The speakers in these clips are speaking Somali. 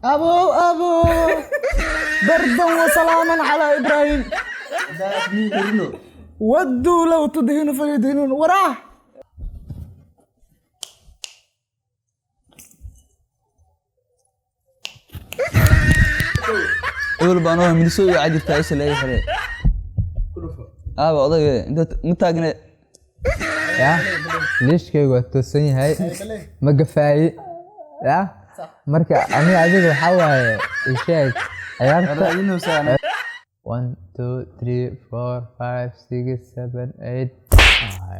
أبو بردا وسلاما على إبراهيم ودوا لو تدهن فيدهنون وراه. أول بانوها من سوي عجب تعيش اللي يحرق. أضيق أنت متاجنا. يا ليش كي وتوسني هاي ما قفاي يا مركا أنا أديك وحوا الشيء عيارته 1 2 3 4 5 6 7 8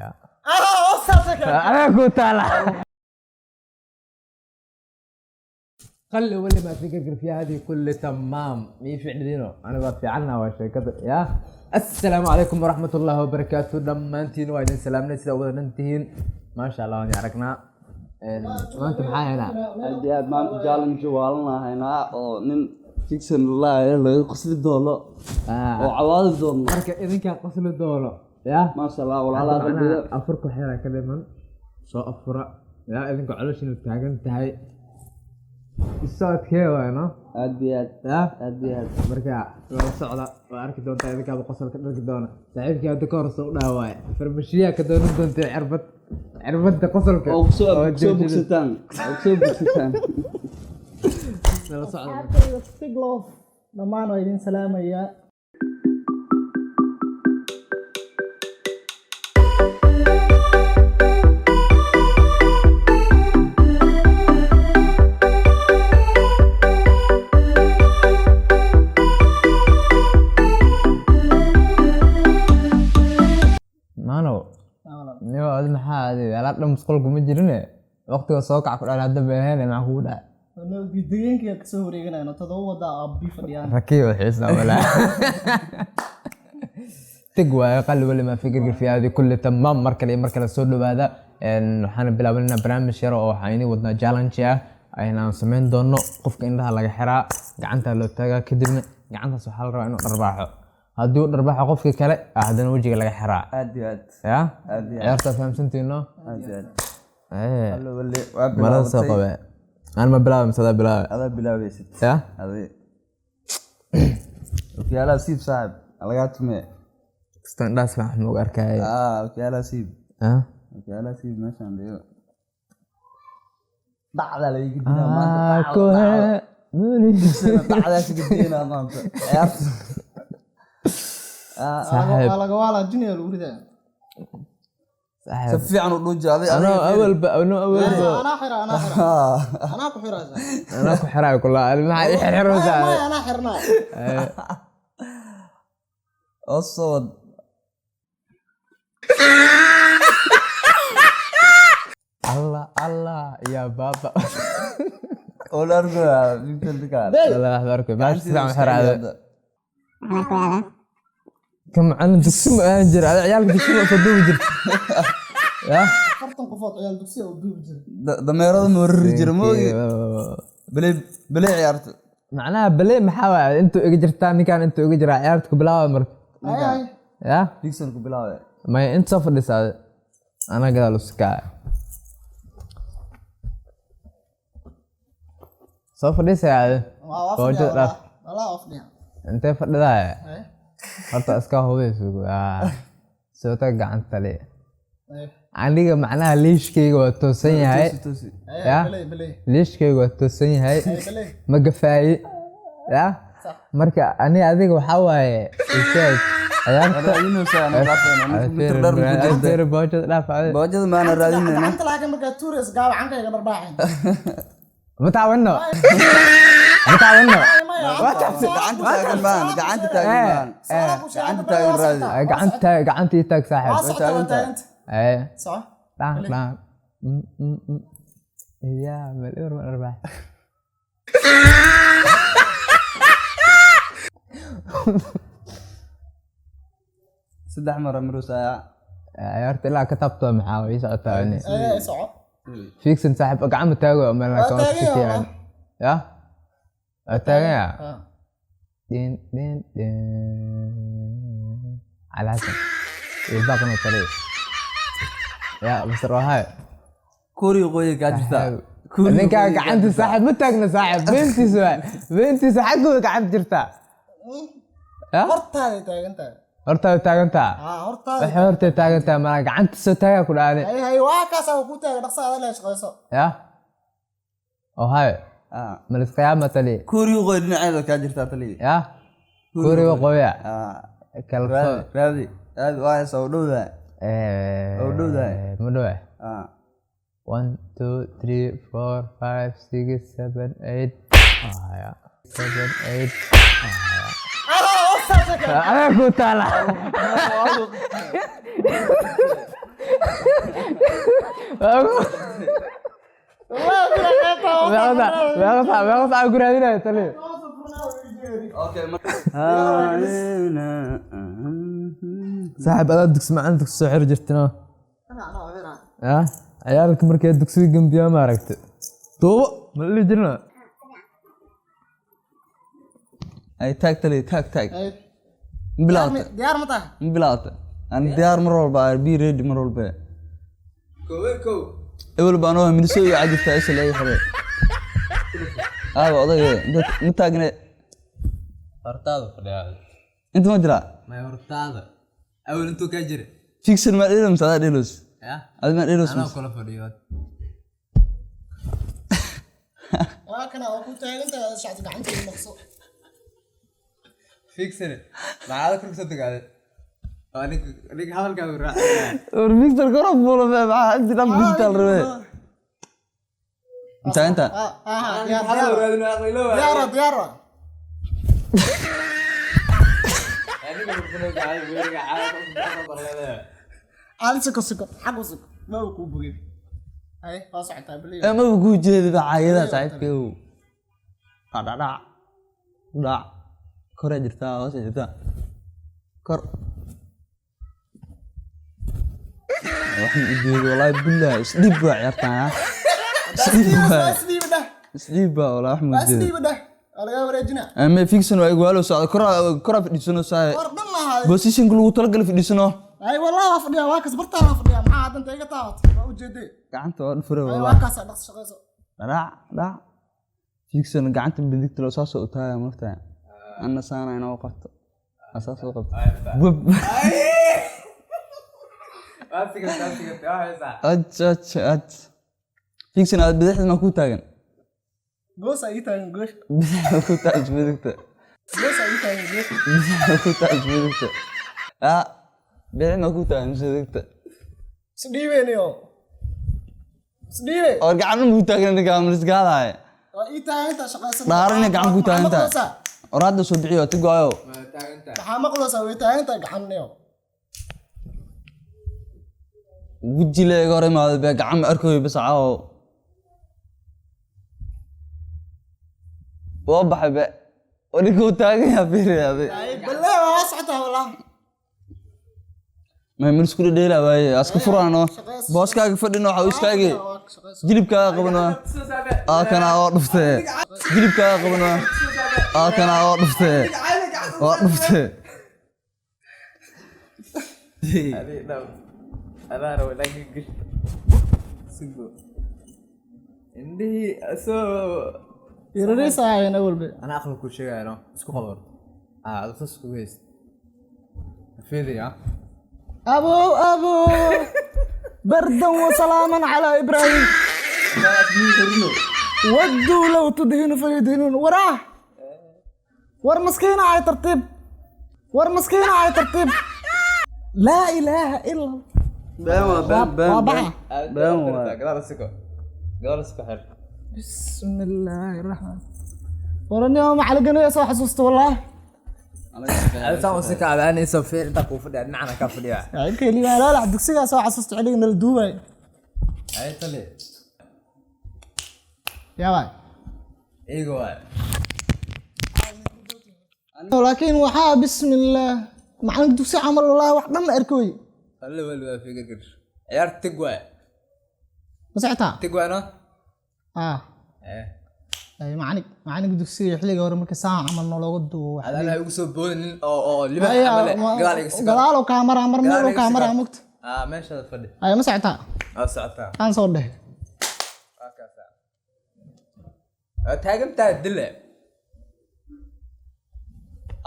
يا أنا كنت على خلي واللي ما تفكر في هذه كل تمام مي في عندنا انا بفي عنها وشيكه يا السلام عليكم ورحمه الله وبركاته دمانتين وايدين سلامنا سيده ودا ننتهين ما شاء الله يعرقنا ما انت معايا هنا هذه ما جالن جوالنا هنا nin fiction la laga qosli doono oo cawaad doono marka idinka qosli doono ya ma sha Allah walaalaha qalbiga afurku xira ka dhiman soo afura ya idinka calooshin taagan tahay isaadkee waano aad marka la socda waa arki doontaa idinka qosolka dharki doona saaxiibkii hadda ka hor soo dhaaway farmashiya ka doonan doonta cirbada qosolka oo soo bogsitaan la socda big love dhammaan waa idin salaamaya. alaab dhan musqulku ma jirine waqtiga soo kac ku dhaan hadda beeheen maxaa kugu dhaca anoo gudooyinka ka soo wareeganayno todoba wada abbi fadhiyaan rakiib xiisna wala tag waayo qalbi wali ma fikir fi hadi kulli tamam markale soo dhawaada waxaan bilaabanaa barnaamij yar oo waxaan wadnaa challenge ah ayna sameyn doono qofka indhaha laga xiraa gacanta loo taagaa kadibna gacantaas waxa la rabaa inuu dharbaaxo hadduu dharbaaxo qofka kale haddana wajiga laga xiraa aad ya ciyaarta fahamsantiino hallo wali waa marada soo qabe aan ma bilaabay masada bilaabay ada bilaabaysid ya adi okiyala siib saaxib alaga tume standards fahmo arkay okiyala siib okiyala siib meeshan leeyo dacda la yigi dina maanta ko he dacda si gidina maanta ciyaarta laga wala junior urida صاحب سفيعن ودوجاday انا اول انا حرا انا ku xiraasa انا ku xiraa kula ma xiraysa انا xirnaa aswad الله يا بابا olargo inta لا احضرك ما تسمع حرا كم عن دكسي ما جرى عيال دكسي ما فدو جرى يا فرطن قفوت عيال دكسي او دوب جرى dameerada moor jir moogi bale ciyaarto معناها بلي محاول انتو اجي جرتان كان انتو اجي جرى عيارتك بلاوي مر يا fiction ku bilaaway ما انت صفر لسه انا قال اسكا صفر لسه والله افضل انت فدها horta iska hubeyso soo tag gacanta le aniga macnaha liishkayga waa toosan yahay ya liishkayga waa toosan yahay ma gafaayi ya marka aniga adiga waxa waaye isheeg ciyaarta inuu saano qaafayna boojada maana raadinayna anta laakiin marka tourist gaaw cankayga barbaaxin متعاوننا قعنتي تاك صاحب ايه صح لا يا مليون ارباح صدح مرة مروسة عيارت لا كتبته محاوي سعوتها يعني ايه صعب فيكسن صاحب قعم تاغو ما كان تشكي يعني يا تاغا دين دين دين على حسن يبقى من الطريق يا بس هاي كوري قوي قاعد ninkaa gacanta saaxiib ma taagna saaxiib beentiisa xaggooda gacanta jirtaa hortaada taagantaa hortaada taagantaa hortaada waxay hortay taagantaa malaa gacanta soo taagaa ku dhaane hay waa kaasa ku taagan dhaqsaada la shaqeyso ya oo hay malis qiyaama tali kuuriga qoy dhinaceeda kaa jirtaa tali ya kuuriga qoya kalfo raadi aad waa soo dhowdaa oo dhowdaa ma dhowaa 1 2 3 4 5 6 7 8 ya 7 8 aku taala aku radina tali saaxiib adaa dugsi macaan dugsi soo xir jirtino ya ciyaalka markay dugsiga gambiyaa ma aragtay duubo ma la dhihi jirna ay taag tali taag bilaawta diyaar ma tahay bilaawta aan diyaar mar walba be ready mar walba kow ewl baan oo midso iyo cadifta isla ay xirey odayga ma taagne hortaada fadhiyaa inta ma jira ma hortaada awl intuu ka jira fiction ma dheelam sada dheelos ya ad ma dheelos ana kala fadhiyo waa kana oo ku taagantaa shacabka gacanta maqso fiction maada kursa tagaade anig hadalkaagu raac or Victor koro bolo ma jira digital rawe inta diyaar سكر حقه سكر ما هو كوبري اي صعتها بلي ما بقول جيد بعايده صاحبك لا كره جرتا hoos jirta kor waxaan u jeedo wallahi billahi isdib waa ciyaartaa isdib baa wallahi wax ma jeedo اسدي بده alaga wareejina ama fiction waa igu halo socdo kor fidhisano saay position lagu tala gal fidhisano ay wallahi fadhiya waa kas bartaa fadhiya maxaa hadanta iga taawat waa u jeeday gacanta waa fure waa wallahi kaas dhaqso shaqeyso la fiction gacanta bidigta loo soo soo taaya martaa أنا سانا أنا وقفت أساس وقفت أج فيكسنا بدحت ما كنت تاجن جوس أي تاجن جوش بدحت كنت أجبدك جوس أي تاجن جوش بدحت كنت أجبدك بدحت ما كنت أجبدك سديوينيو سديوي أرجعنا متاجن نقام نسقاله أي تاجن تشخص دارنا قام كنت أنت وراد صدعيو تقعيو maxaa maqlaysaa way taaganta gacanniyo وجيله غير ما هذا قام أركوي بس عاو وضح بقى ونكو تاجي يا بيري هذا بالله ما وسعتها والله ما من سكول ديلا باي اسك فرانو بوس كاغ فدينو حويس كاغي جلب كاغ قبنا كان او دفته جلب كاغ قبنا كان او دفته دفته أنا أروح لك سجوا عندي أسو يريس أنا أقول بي أنا أخلق كل شيء أنا اسكو خبر هذا تسكو جيس فيدي ها أبو بردا وسلاما على إبراهيم ودوا لو تدهنوا فيدهنون وراه ور مسكينة على ترتيب لا إله إلا الله بسم الله الرحمن ورني يوم على قناة صح حسست والله أنا سامع سكة على أني سوفي أنت كوفدي معنا كافدي يعني كلي لا عندك سكة صح حسست عليه من الدوبي أي تلي يا واي إيجو لكن وحا بسم الله ما عندك سكة عمل الله وحنا ما أركوي هلا ولا في قرش عيار تقوى مسعتها تقوى أنا أي معاني بدك سكة حلقة ورا مركز ساعة عملنا لو قدو أنا يقصد بون اللي بقى قالوا كاميرا مرمي كاميرا مكت ماشي هذا تفضل أي مسعتها ساعتها أنا صور ده taagantaa dile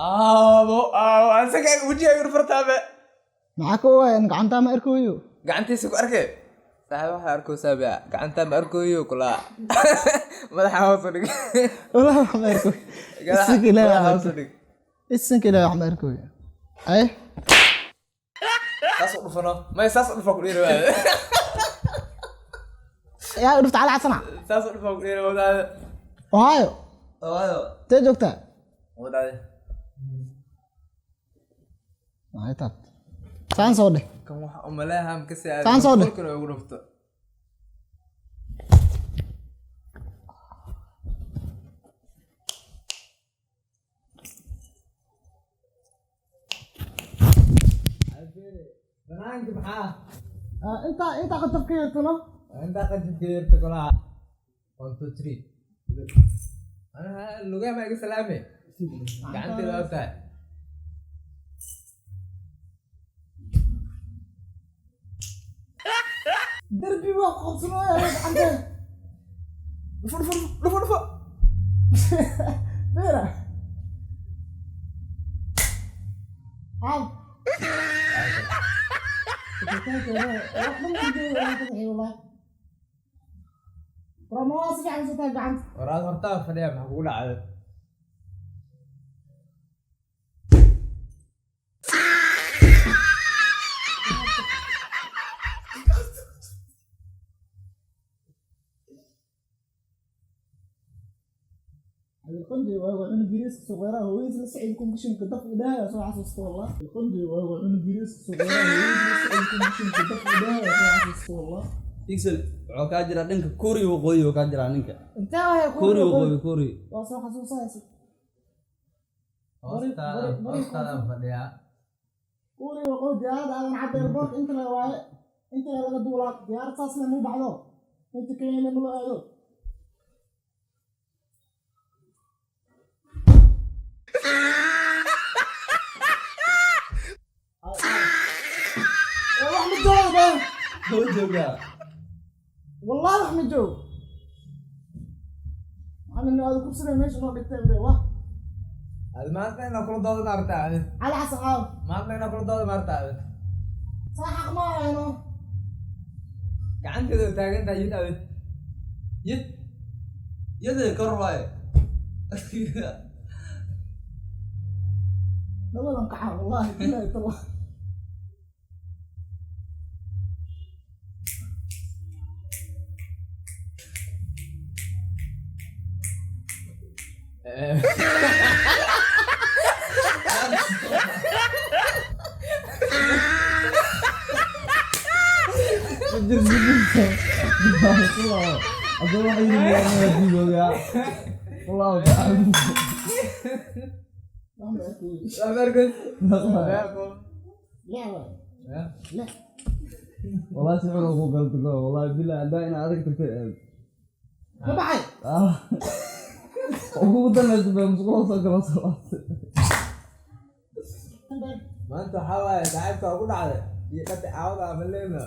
aabo asaga wajigayga fartaabe maxaa ka waayan gacantaa ma arkooyo gacantiisa ku arkay saaxiib waxa arkaysaa baa gacantaa ma arkooyo kula madaxa hoos u dhig walahi wax ma arkooyo isinka ilaahay hoos u dhig isinka ilaahay wax ma arkooyo ay saas u dhufano ma saas u dhufa ku dheeraa yaa dhufta cali xasana saas u dhufa ku dheeraa wadaada waayo tee joogtaa wadaada maxay taad saan soo dheh kan waxa u maleeyaha ma si aad Saan soo dheh. kale ugu dhufto banaanka maxaa inta qataf ka yartano inta qajibka yarta kolaha 1 2 3 ana lugaa ma iga salaame gacanteeda waa tahay darbi waa qabsanaya gacantee dhufo beera عاد رمواسك عن ستة قعنت waraad hortaa fadhiya maxaa kugu dhacday القندي وهو عن جريس صغيرة هو يجلس سعيدكم كشم كدف إيدها صراحة حسست والله القندي وهو عن جريس صغيرة هو يجلس سعيدكم كشم كدف إيدها صراحة حسست والله Pixel wuxuu kaa jiraa dhanka Kuuri waqooyi uu kaa jiraa ninka انت يا Kuuri waqooyi Kuuri وصراحة حسوسة hoostaada fadhiya قولي وقول ديار هذا معدي البوك انت لا واي انت لا دولار ديار اساسا مو بعضه انت كاين من هذا يا احمد جواب hoo joogaa والله احمد جواب انا انه هذا كل سنه ماشي ما بيتم ده maanta inaa kula dooda maartaa على حسب عاو maanta inaa kula dooda maartaa صح ما يعني gacanteeda taagantaa yid awed yid yadee kor waaye والله انقحر والله بالله والله Aku mau ini lagi juga. Pulau kan. sabar guys لا لا والله سمعنا أقول قلت له والله بالله باين عليك تكتب. ما بعد أقول ده ناس بمسكوا خلاص خلاص. maanta waxaa waaye saaxiibka ugu dhacday iyo dhati caawada amaleyna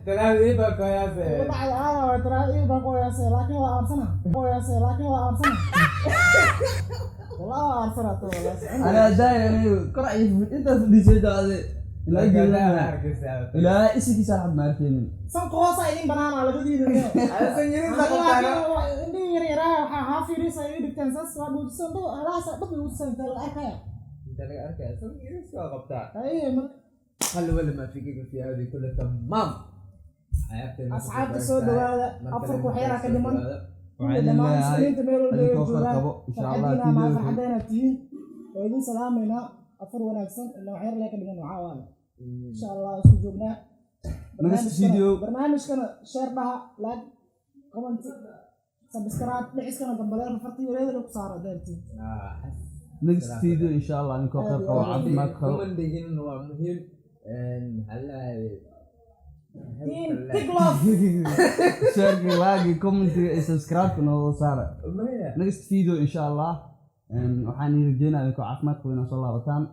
talaad ii baa kooyaase بعد انا ترى ايه بقول يا سي لكن هو ارسنال والله ارسنال تو والله أنا دايما كرعي أنت في سيدا هذا. لا جينا. لا إيش كيسا حد ماركين. سان قوسا إلين بنانا على بدي ده عندي يرى حافي ريسا يدك تنسس وابو سندو على سبب يوسن تلاقيها انت لك اركع سمير سوا قبطع اي من خلي ولا ما فيك في هذه كلها تمام اصحاب السود هذا افرق وحيرة كدمان وعلى لما الله مسلمين تميلوا هاي إن شاء الله ما فيديو فرحدنا تين ويدين سلامنا أفر ونكسن إنه عير لك دمان وعاوانا إن شاء الله سجوبنا Next video. برنامج كان شير بها لايك كومنت سبسكرايب لحس كان دمبلين فرتي يريد لك صار دلتي next video إن شاء الله نكون قوي عظمك خلو. كمان دهين هو مهم هلا تين تقلب share lagi comment subscribe كنا وصار. ما هي next video إن شاء الله. waxaan idin rajeynayaa inuu caafimaad qabin oo soo laabataan